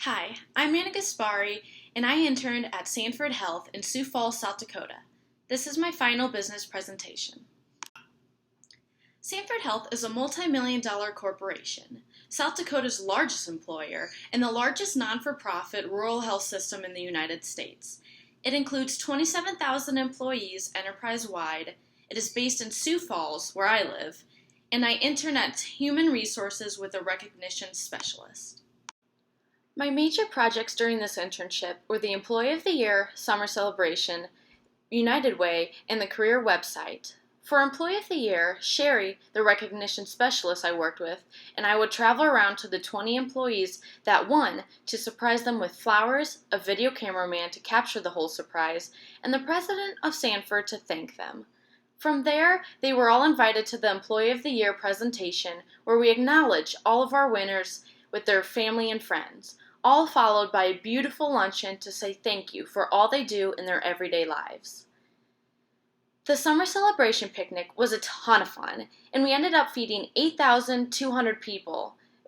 Hi, I'm Gaspari, and I interned at Sanford Health in Sioux Falls, South Dakota. This is my final business presentation. Sanford Health is a multi-million-dollar corporation, South Dakota's largest employer, and the largest non-for-profit rural health system in the United States. It includes 27,000 employees enterprise-wide. It is based in Sioux Falls, where I live, and I intern at Human Resources with a recognition specialist. My major projects during this internship were the Employee of the Year, Summer Celebration, United Way, and the Career website. For Employee of the Year, Sherry, the recognition specialist I worked with, and I would travel around to the 20 employees that won to surprise them with flowers, a video cameraman to capture the whole surprise, and the president of Sanford to thank them. From there, they were all invited to the Employee of the Year presentation, where we acknowledge all of our winners with their family and friends, all followed by a beautiful luncheon to say thank you for all they do in their everyday lives. The summer celebration picnic was a ton of fun, and we ended up feeding 8,200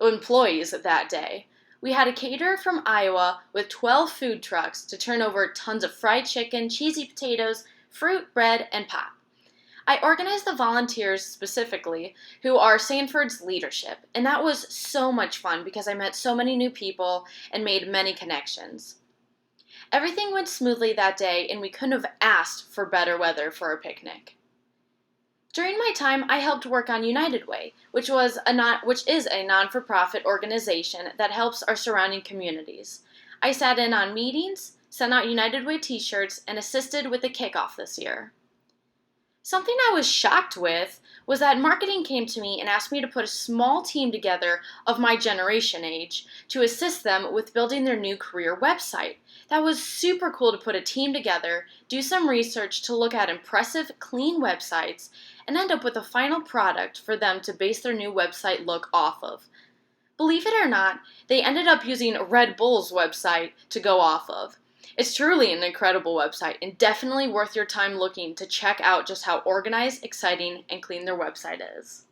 employees that day. We had a caterer from Iowa with 12 food trucks to turn over tons of fried chicken, cheesy potatoes, fruit, bread, and pop. I organized the volunteers specifically, who are Sanford's leadership, and that was so much fun because I met so many new people and made many connections. Everything went smoothly that day, and we couldn't have asked for better weather for a picnic. During my time, I helped work on United Way, which is a non-for-profit organization that helps our surrounding communities. I sat in on meetings, sent out United Way t-shirts, and assisted with the kickoff this year. Something I was shocked with was that marketing came to me and asked me to put a small team together of my generation age to assist them with building their new career website. That was super cool to put a team together, do some research to look at impressive, clean websites, and end up with a final product for them to base their new website look off of. Believe it or not, they ended up using Red Bull's website to go off of. It's truly an incredible website and definitely worth your time looking to check out just how organized, exciting, and clean their website is.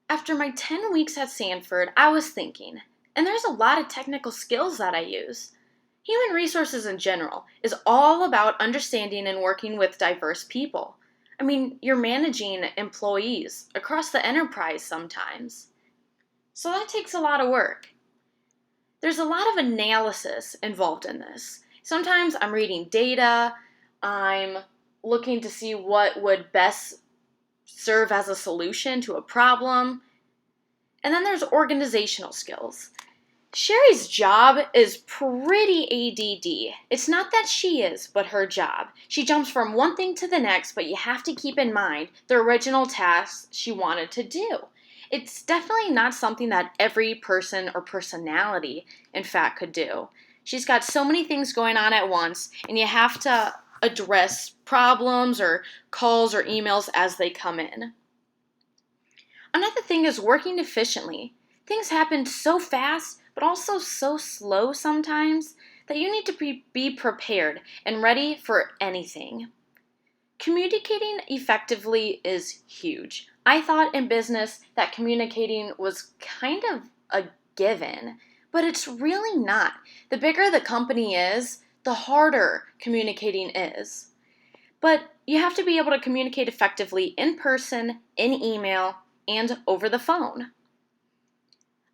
After my 10 weeks at Sanford, I was thinking, and there's a lot of technical skills that I use. Human resources in general is all about understanding and working with diverse people. I mean, you're managing employees across the enterprise sometimes. So that takes a lot of work. There's a lot of analysis involved in this. Sometimes I'm reading data, I'm looking to see what would best serve as a solution to a problem, and then there's organizational skills. Sherry's job is pretty ADD. It's not that she is, but her job. She jumps from one thing to the next, but you have to keep in mind the original tasks she wanted to do. It's definitely not something that every person or personality, in fact, could do. She's got so many things going on at once, and you have to address problems or calls or emails as they come in. Another thing is working efficiently. Things happen so fast, but also so slow sometimes, that you need to be prepared and ready for anything. Communicating effectively is huge. I thought in business that communicating was kind of a given, but it's really not. The bigger the company is, the harder communicating is. But you have to be able to communicate effectively in person, in email, and over the phone.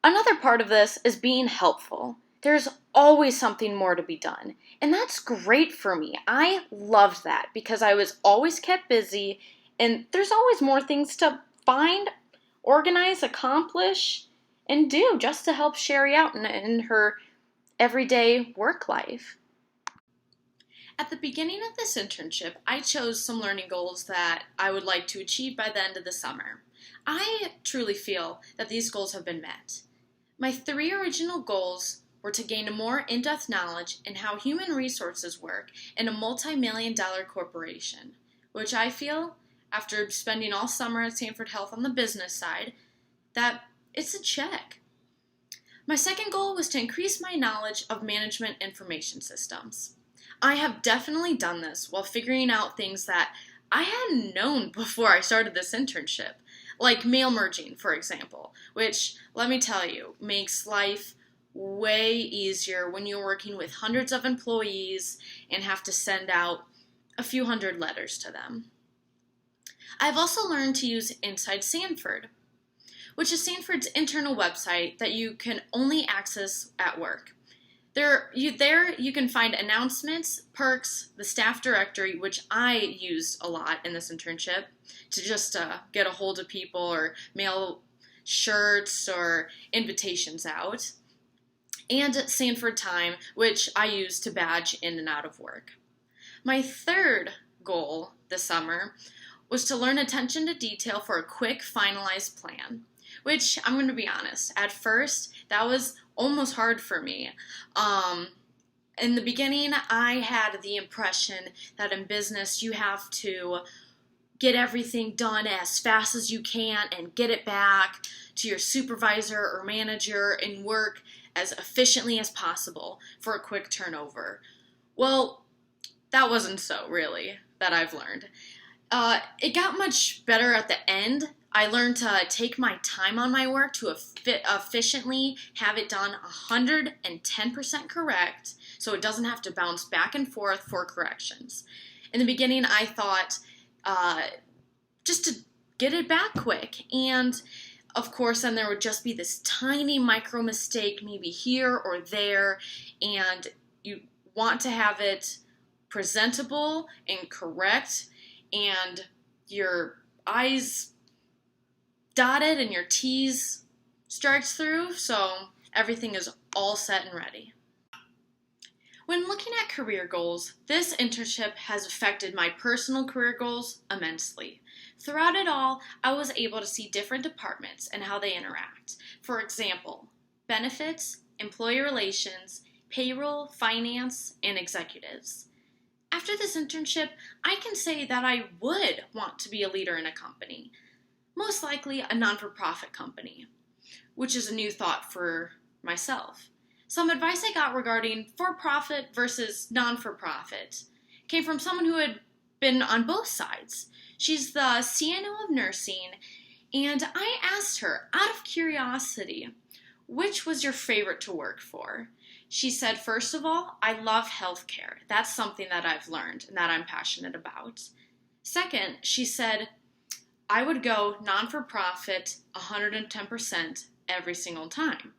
Another part of this is being helpful. There's always something more to be done, and that's great for me. I loved that because I was always kept busy, and there's always more things to find, organize, accomplish, and do just to help Sherry out in her everyday work life. At the beginning of this internship, I chose some learning goals that I would like to achieve by the end of the summer. I truly feel that these goals have been met. My 3 original goals were to gain a more in-depth knowledge in how human resources work in a multi-million-dollar corporation, which I feel, after spending all summer at Sanford Health on the business side, that it's a check. My second goal was to increase my knowledge of management information systems. I have definitely done this while figuring out things that I hadn't known before I started this internship, like mail merging, for example, which, let me tell you, makes life way easier when you're working with hundreds of employees and have to send out a few hundred letters to them. I've also learned to use Inside Sanford, which is Sanford's internal website that you can only access at work. There you can find announcements, perks, the staff directory, which I used a lot in this internship to just get a hold of people or mail shirts or invitations out, and Sanford Time, which I use to badge in and out of work. My third goal this summer was to learn attention to detail for a quick, finalized plan, which I'm going to be honest, at first, that was almost hard for me. In the beginning, I had the impression that in business you have to get everything done as fast as you can and get it back to your supervisor or manager and work as efficiently as possible for a quick turnover. Well, that wasn't so, really, that I've learned. It got much better at the end. I learned to take my time on my work to efficiently have it done 110% correct so it doesn't have to bounce back and forth for corrections. In the beginning, I thought just to get it back quick. And of course, then there would just be this tiny micro mistake, maybe here or there, and you want to have it presentable and correct, and your I's dotted and your T's strikes through, so everything is all set and ready. When looking at career goals, this internship has affected my personal career goals immensely. Throughout it all, I was able to see different departments and how they interact. For example, benefits, employee relations, payroll, finance, and executives. After this internship, I can say that I would want to be a leader in a company, most likely a non-for-profit company, which is a new thought for myself. Some advice I got regarding for-profit versus non-for-profit came from someone who had been on both sides. She's the CNO of nursing, and I asked her, out of curiosity, which was your favorite to work for? She said, first of all, I love healthcare. That's something that I've learned and that I'm passionate about. Second, she said, I would go non-for-profit 110% every single time.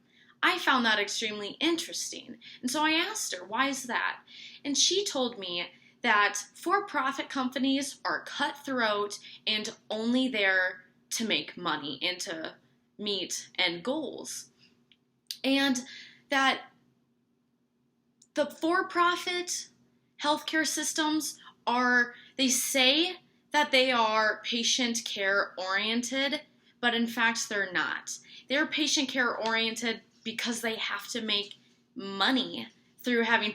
I found that extremely interesting, and so I asked her, why is that? And she told me that for-profit companies are cutthroat and only there to make money and to meet end goals. And that the for-profit healthcare systems they say that they are patient care oriented, but in fact they're not. They're patient care oriented because they have to make money through having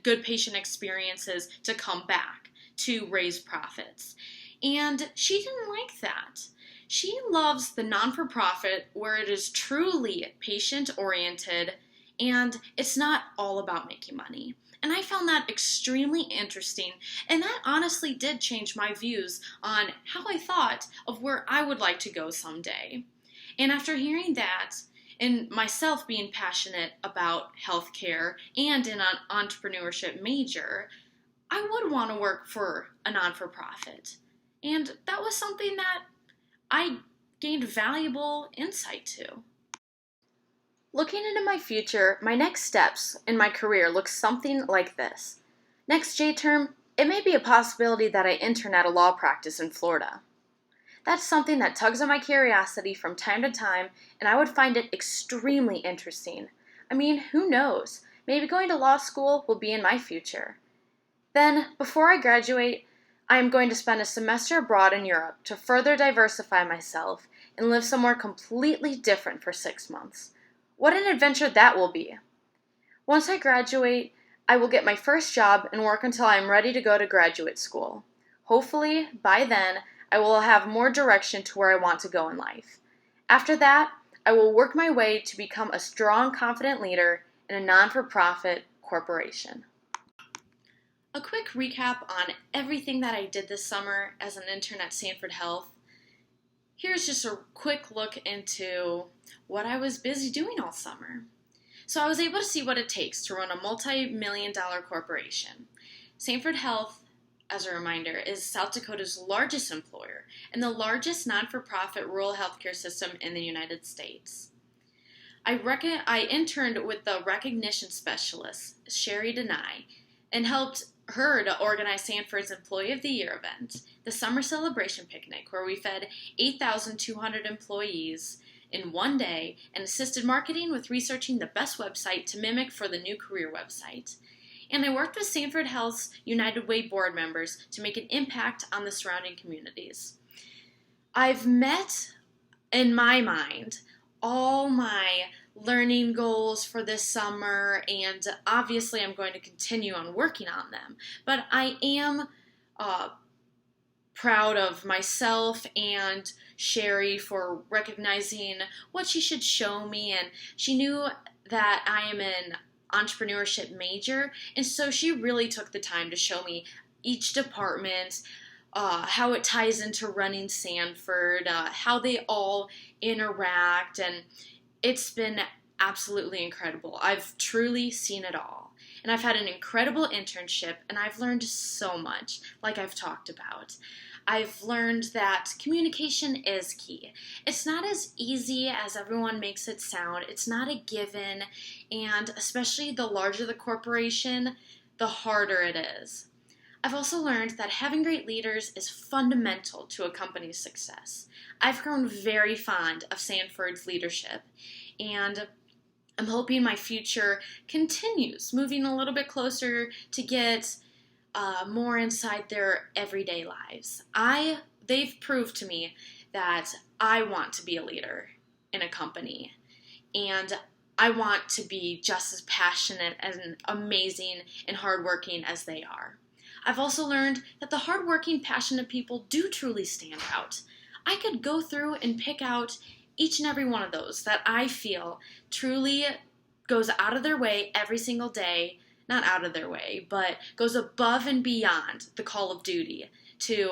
good patient experiences to come back to raise profits. And she didn't like that. She loves the non-for-profit where it is truly patient-oriented and it's not all about making money. And I found that extremely interesting, and that honestly did change my views on how I thought of where I would like to go someday. And after hearing that, and myself being passionate about healthcare and an entrepreneurship major, I would want to work for a non-for-profit. And that was something that I gained valuable insight to. Looking into my future, my next steps in my career look something like this. Next J-term, it may be a possibility that I intern at a law practice in Florida. That's something that tugs at my curiosity from time to time, and I would find it extremely interesting. I mean, who knows? Maybe going to law school will be in my future. Then, before I graduate, I am going to spend a semester abroad in Europe to further diversify myself and live somewhere completely different for 6 months. What an adventure that will be! Once I graduate, I will get my first job and work until I am ready to go to graduate school. Hopefully, by then, I will have more direction to where I want to go in life. After that, I will work my way to become a strong, confident leader in a non-for-profit corporation. A quick recap on everything that I did this summer as an intern at Sanford Health. Here's just a quick look into what I was busy doing all summer. So I was able to see what it takes to run a multi-million-dollar corporation. Sanford Health, as a reminder, is South Dakota's largest employer and the largest non-for-profit rural healthcare system in the United States. I interned with the recognition specialist, Sherry Denai, and helped her to organize Sanford's Employee of the Year event, the Summer Celebration Picnic, where we fed 8,200 employees in one day and assisted marketing with researching the best website to mimic for the new career website. And I worked with Sanford Health's United Way board members to make an impact on the surrounding communities. I've met, in my mind, all my learning goals for this summer, and obviously I'm going to continue on working on them. But I am proud of myself and Sherry for recognizing what she should show me, and she knew that I am an entrepreneurship major, and so she really took the time to show me each department, how it ties into running Sanford, how they all interact, and it's been absolutely incredible. I've truly seen it all. And I've had an incredible internship, and I've learned so much, like I've talked about. I've learned that communication is key. It's not as easy as everyone makes it sound. It's not a given, and especially the larger the corporation, the harder it is. I've also learned that having great leaders is fundamental to a company's success. I've grown very fond of Sanford's leadership, and I'm hoping my future continues, moving a little bit closer to get more inside their everyday lives. They've proved to me that I want to be a leader in a company, and I want to be just as passionate and amazing and hardworking as they are. I've also learned that the hardworking, passionate people do truly stand out. I could go through and pick out each and every one of those that I feel truly goes out of their way every single day, not out of their way, but goes above and beyond the call of duty to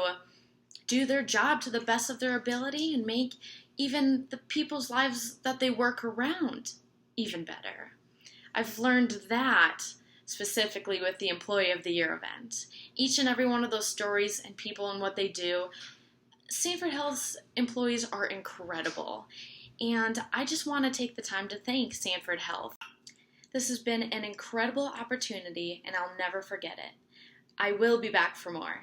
do their job to the best of their ability and make even the people's lives that they work around even better. I've learned that specifically with the Employee of the Year event. Each and every one of those stories and people and what they do, Sanford Health's employees are incredible. And I just want to take the time to thank Sanford Health. This has been an incredible opportunity, and I'll never forget it. I will be back for more.